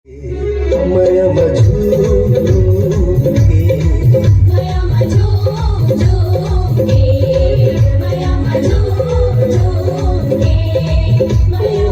माया मझूम के माया मझूम के माया मझूम के माया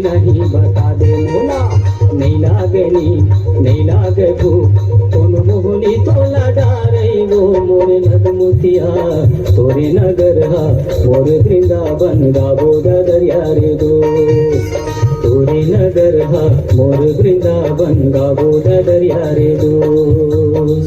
नहीं बता दे मोला नहीं लागनी नहीं लागे भूख कौन मोहनी तोला डारे वो मोरे नगमुतिया तोरे नगर हा मोरे वृंदावन गाबो दरिया रे दो तोरे नगर हा मोरे वृंदावन गाबो दरिया रे दो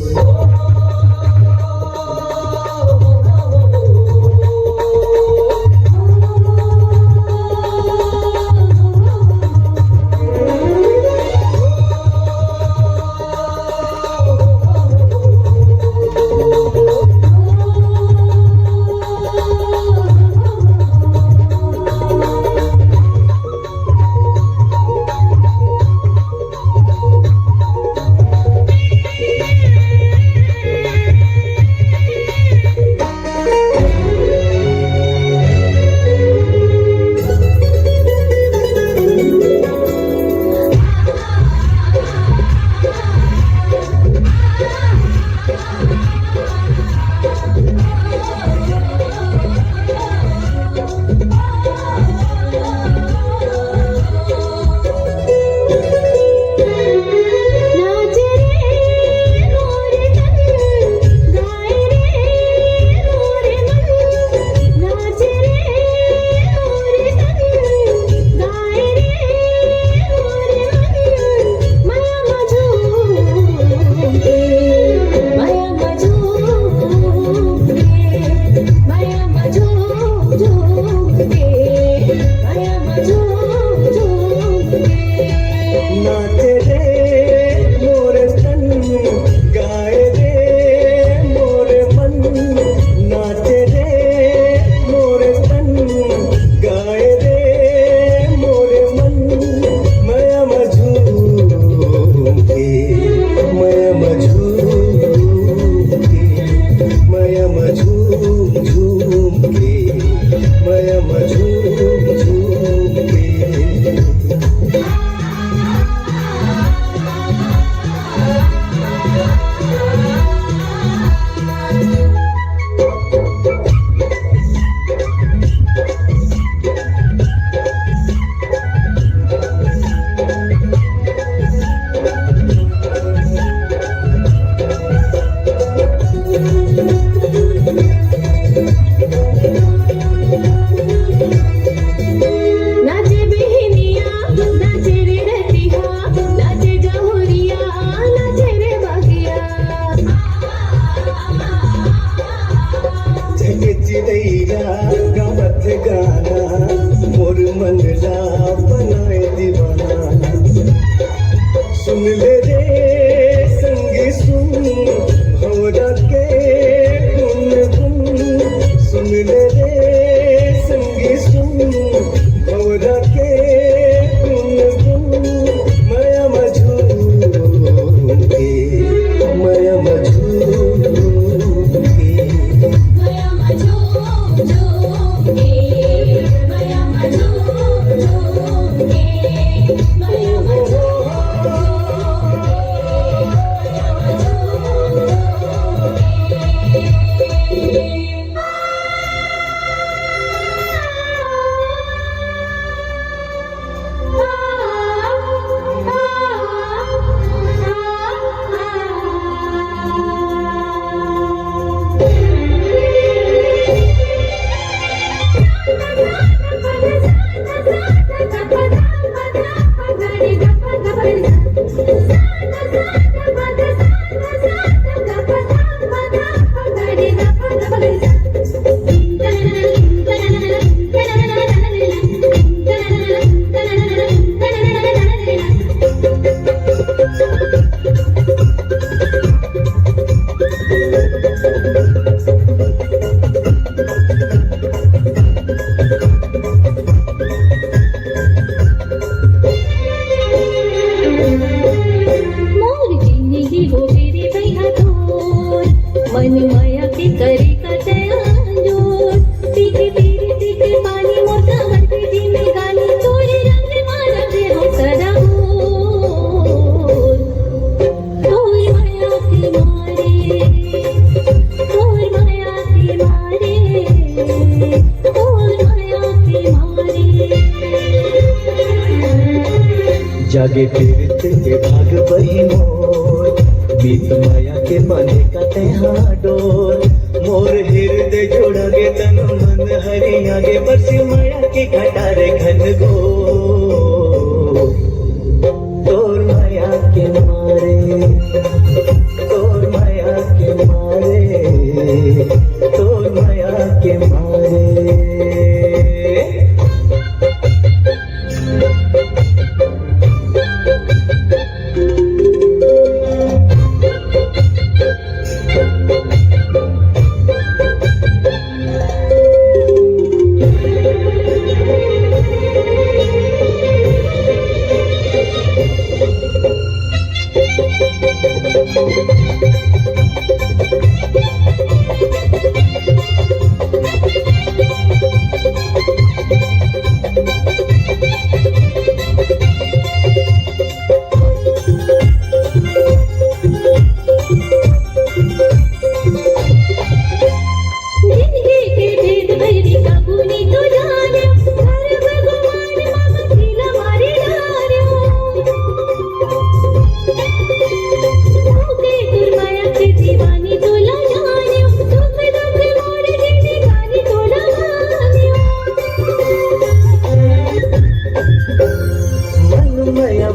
की हो मेरे भैया तोर मन माया के करे का तयांजोर पीके तेरे पीके पानी मोटा हरती जी में गानी तोरे रंग मारा दे हो सदा तोर माया के मारे तोर माया के मारे तोर माया के मारे जागे तीर्थ के भाग बही मोर बीत माया के बने का तेहा डोर मोर हृदय जोड़ा गे तन मन हरि आगे बरसी माया की घटारे घन गो तोर माया के मारे तोर माया के मारे तोर माया के मारे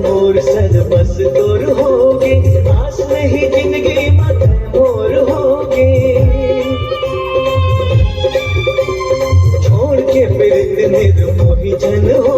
मोर सद बस तोर होगे आस नहीं जिंदगी मत मोर होगे छोड़ के फिर निर्मोही जन हो